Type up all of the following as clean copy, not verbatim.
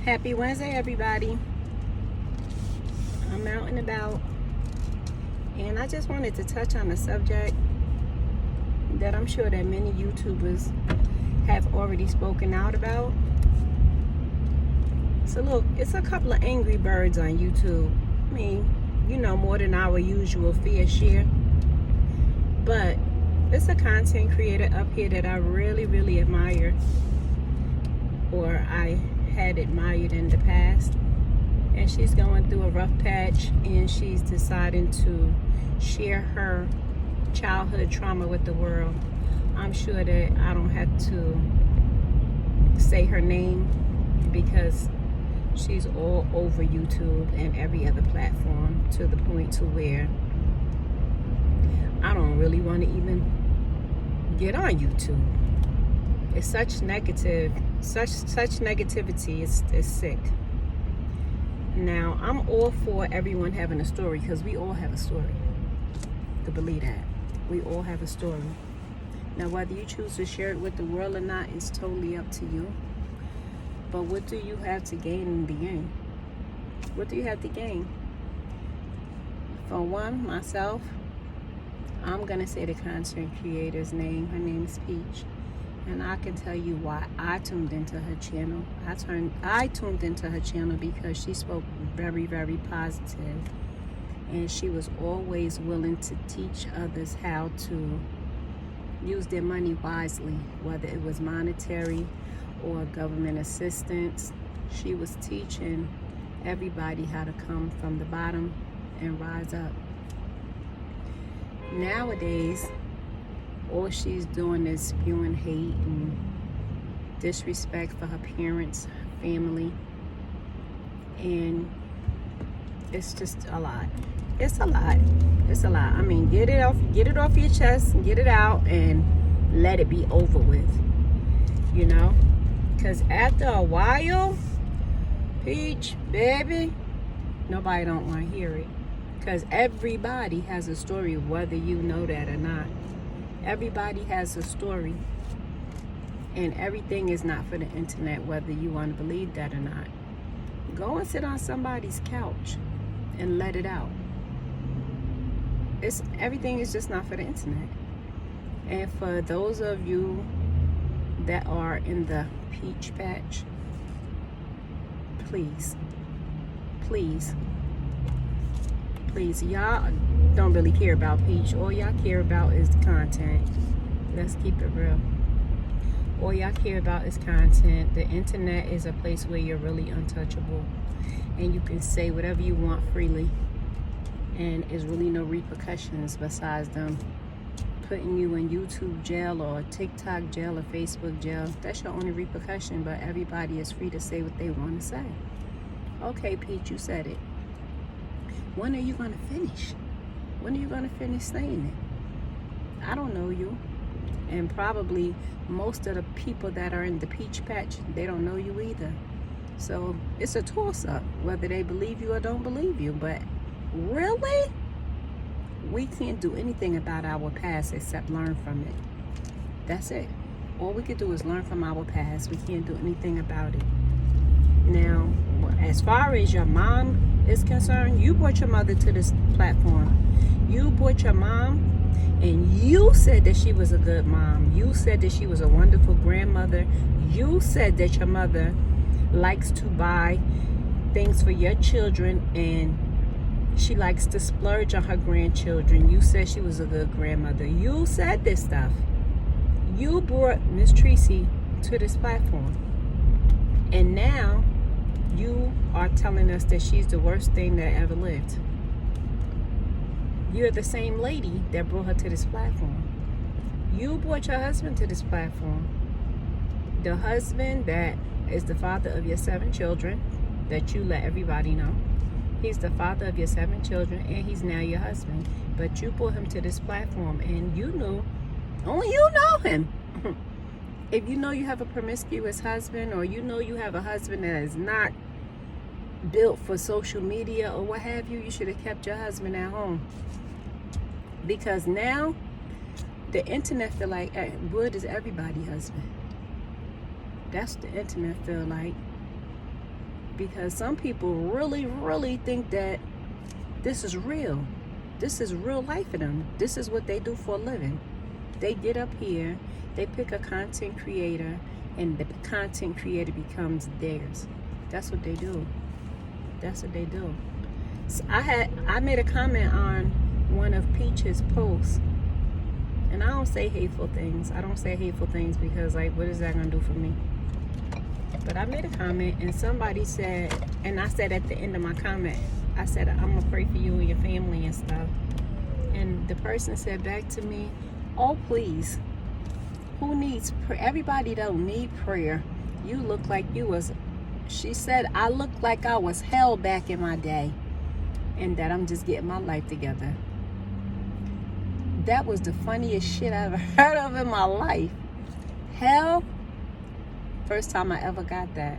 Happy Wednesday, everybody. I'm out and about, and I just wanted to touch on a subject that I'm sure that many YouTubers have already spoken out about. It's a couple of angry birds on YouTube. I mean, more than our usual fair share. But it's a content creator up here that I really, really admire, or I had admired in the past. And she's going through a rough patch, and she's deciding to share her childhood trauma with the world. I'm sure that I don't have to say her name because she's all over YouTube and every other platform, to the point to where I don't really want to even get on YouTube. It's such negativity. It's sick. Now, I'm all for everyone having a story, because we all have a story. To believe that. We all have a story. Now, whether you choose to share it with the world or not is totally up to you. But what do you have to gain in the end? What do you have to gain? For one, myself, I'm going to say the content creator's name. Her name is Peach. And I can tell you why I tuned into her channel. I tuned into her channel because she spoke very, very positive. And she was always willing to teach others how to use their money wisely, whether it was monetary or government assistance. She was teaching everybody how to come from the bottom and rise up. Nowadays, all she's doing is spewing hate and disrespect for her parents, family, and it's just a lot. It's a lot. I mean, get it off your chest and get it out and let it be over with. Because after a while, Peach, baby, nobody don't want to hear it. Because everybody has a story, whether you know that or not. Everybody has a story, and everything is not for the internet, whether you want to believe that or not. Go and sit on somebody's couch and let it out. Everything is just not for the internet. And for those of you that are in the Peach patch, please, y'all don't really care about Peach. All y'all care about is the content. Let's keep it real. All y'all care about is content. The internet is a place where you're really untouchable, and you can say whatever you want freely, and there's really no repercussions besides them putting you in YouTube jail or TikTok jail or Facebook jail. That's your only repercussion, but everybody is free to say what they want to say. Okay, Peach, you said it. When are you going to finish? When are you going to finish saying it? I don't know you. And probably most of the people that are in the Peach patch, they don't know you either. So it's a toss-up, whether they believe you or don't believe you. But really, we can't do anything about our past except learn from it. That's it. All we can do is learn from our past. We can't do anything about it. Now, as far as your mom is concerned, you brought your mother to this platform. You brought your mom, and you said that she was a good mom. You said that she was a wonderful grandmother. You said that your mother likes to buy things for your children, and she likes to splurge on her grandchildren. You said she was a good grandmother. You said this stuff. You brought Miss Tracy to this platform. And now you are telling us that she's the worst thing that ever lived. You're the same lady that brought her to this platform. You brought your husband to this platform. The husband that is the father of your 7 children, that you let everybody know. He's the father of your 7 children, and he's now your husband. But you brought him to this platform, and you knew, only you know him. If you know you have a promiscuous husband, or you know you have a husband that is not built for social media or what have you, you should have kept your husband at home. Because now the internet feel like Wood is everybody's husband. That's what the internet feel like. because some people really think that this is real. This is real life for them. This is what they do for a living. They get up here, they pick a content creator, and the content creator becomes theirs. That's what they do. That's what they do. So I made a comment on one of Peach's posts, and I don't say hateful things. I don't say hateful things because, like, what is that gonna do for me? But I made a comment, and somebody said, and I said at the end of my comment, I said, I'm gonna pray for you and your family and stuff. And the person said back to me, oh, please, who needs prayer? Everybody don't need prayer. You look like you was, she said, I look like I was hell back in my day, and that I'm just getting my life together. That was the funniest shit I've ever heard of in my life. Hell? First time I ever got that.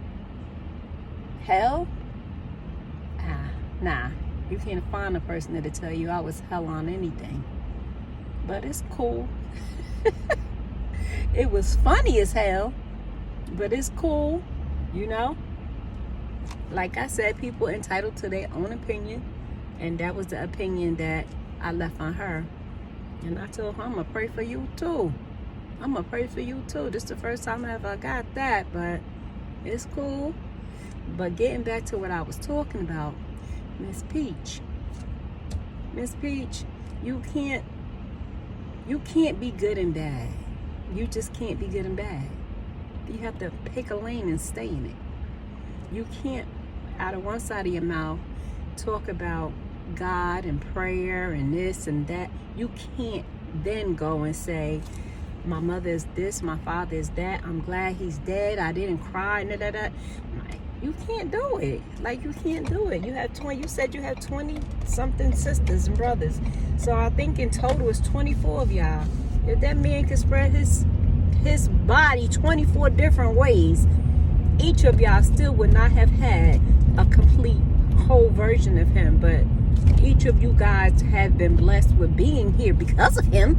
Hell? Nah. You can't find a person that'll tell you I was hell on anything. But it's cool. It was funny as hell, but it's cool, you know? Like I said, people entitled to their own opinion, and that was the opinion that I left on her. And I told her, I'm gonna pray for you too. I'm gonna pray for you too. This is the first time I ever got that, but it's cool. But getting back to what I was talking about, Miss Peach, you can't be good and bad. You just can't be good and bad. You have to pick a lane and stay in it. You can't, out of one side of your mouth, talk about God and prayer and this and that. You can't then go and say, my mother is this, my father is that, I'm glad he's dead, I didn't cry, You can't do it. Like, you can't do it. You have 20, you said you have 20 something sisters and brothers. So I think in total it's 24 of y'all. If that man could spread his body 24 different ways, each of y'all still would not have had a complete whole version of him. But each of you guys have been blessed with being here because of him,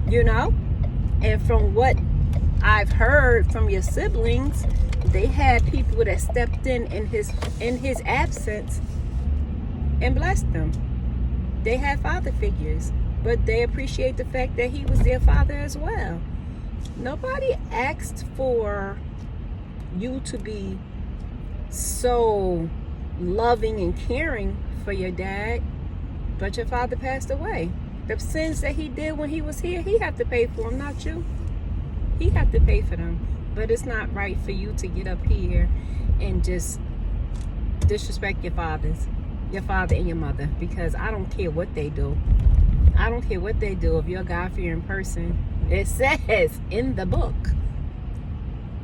you know? And from what I've heard from your siblings, they had people that stepped in his absence and blessed them. They had father figures, but they appreciate the fact that he was their father as well. Nobody asked for you to be so loving and caring for your dad, but your father passed away. The sins that he did when he was here, he had to pay for them, not you. He had to pay for them. But it's not right for you to get up here and just disrespect your father and your mother, because I don't care what they do. I don't care what they do. If you're a God-fearing person, it says in the book,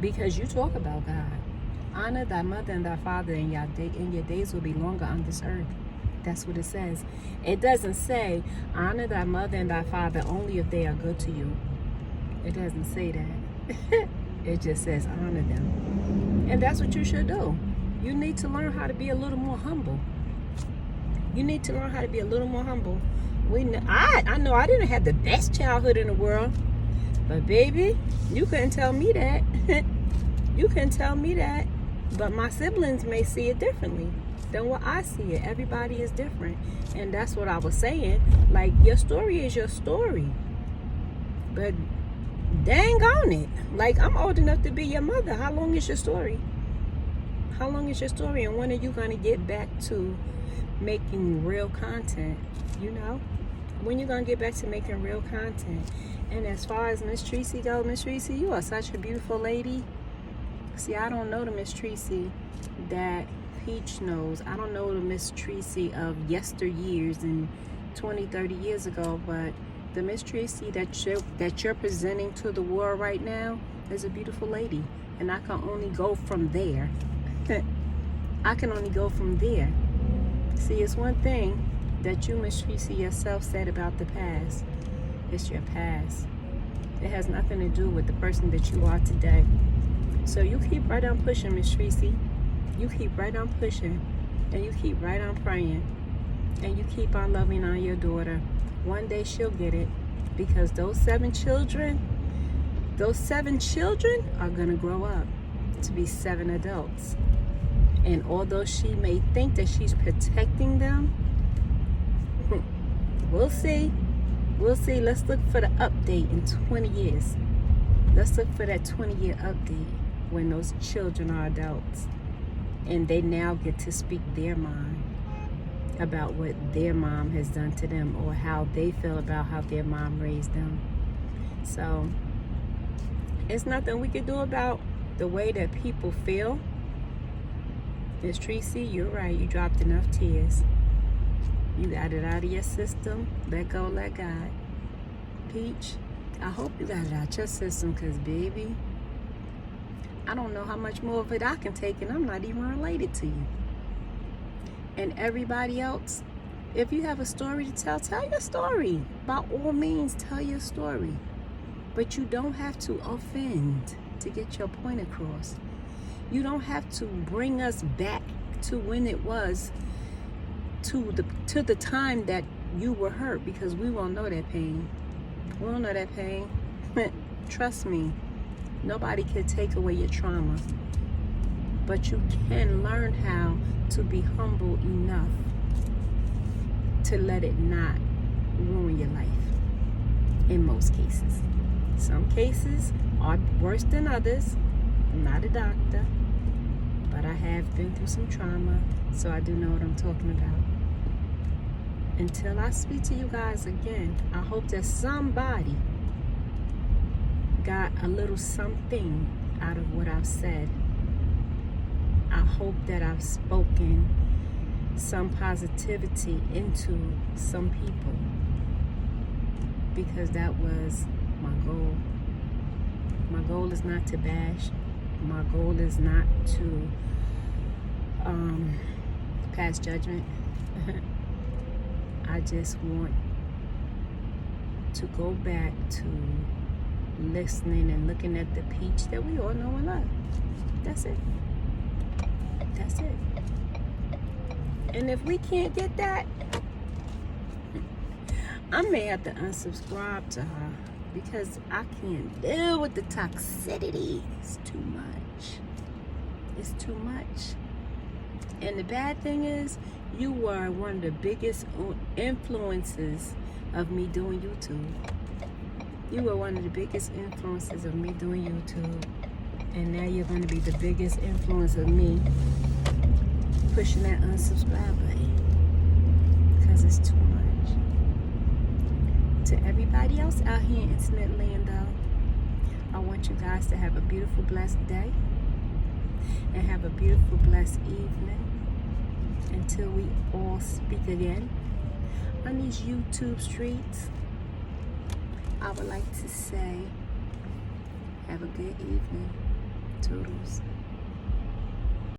because you talk about God, honor thy mother and thy father, and your days will be longer on this earth. That's what it says. It doesn't say honor thy mother and thy father only if they are good to you. It doesn't say that. It just says honor them. And that's what you should do. You need to learn how to be a little more humble. You need to learn how to be a little more humble. I know I didn't have the best childhood in the world, but baby, you couldn't tell me that. You couldn't tell me that. But my siblings may see it differently than what I see it. Everybody is different. And that's what I was saying. Like, your story is your story. But dang on it. Like, I'm old enough to be your mother. How long is your story? How long is your story? And when are you going to get back to making real content? You know? When you going to get back to making real content? And as far as Miss Tracy goes, Miss Tracy, you are such a beautiful lady. See, I don't know the Miss Tracy that Peach knows. I don't know the Miss Tracy of yesteryears and 20, 30 years ago, but the Miss Tracy that you're presenting to the world right now is a beautiful lady. And I can only go from there. I can only go from there. See, it's one thing that you, Miss Tracy, yourself said about the past. It's your past. It has nothing to do with the person that you are today. So you keep right on pushing, Miss Tracy. You keep right on pushing. And you keep right on praying. And you keep on loving on your daughter. One day she'll get it. Because those seven children are going to grow up to be 7 adults. And although she may think that she's protecting them, we'll see. We'll see. Let's look for the update in 20 years. Let's look for that 20-year update when those children are adults and they now get to speak their mind about what their mom has done to them, or how they feel about how their mom raised them. So it's nothing we can do about the way that people feel. Miss Tracy, you're right. You dropped enough tears. You got it out of your system. Let go, let God. Peach, I hope you got it out your system, because, baby, I don't know how much more of it I can take, and I'm not even related to you. And everybody else, if you have a story to tell, tell your story. By all means, tell your story. But you don't have to offend to get your point across. You don't have to bring us back to when it was, to the time that you were hurt, because we won't know that pain. We don't know that pain. Trust me, nobody can take away your trauma. But you can learn how to be humble enough to let it not ruin your life. In most cases. Some cases are worse than others. I'm not a doctor, but I have been through some trauma, so I do know what I'm talking about. Until I speak to you guys again, I hope that somebody got a little something out of what I've said. I hope that I've spoken some positivity into some people, because that was my goal. My goal is not to bash. My goal is not to pass judgment. I just want to go back to listening and looking at the Peach that we all know and love. That's it. That's it. And if we can't get that, I may have to unsubscribe to her, because I can't deal with the toxicity. It's too much. It's too much. And the bad thing is, you were one of the biggest influences of me doing YouTube. You were one of the biggest influences of me doing YouTube. And now you're going to be the biggest influence of me pushing that unsubscribe button, because it's too much. To everybody else out here in internet land, though, I want you guys to have a beautiful, blessed day, and have a beautiful, blessed evening, until we all speak again on these YouTube streets. I would like to say, have a good evening. Toodles.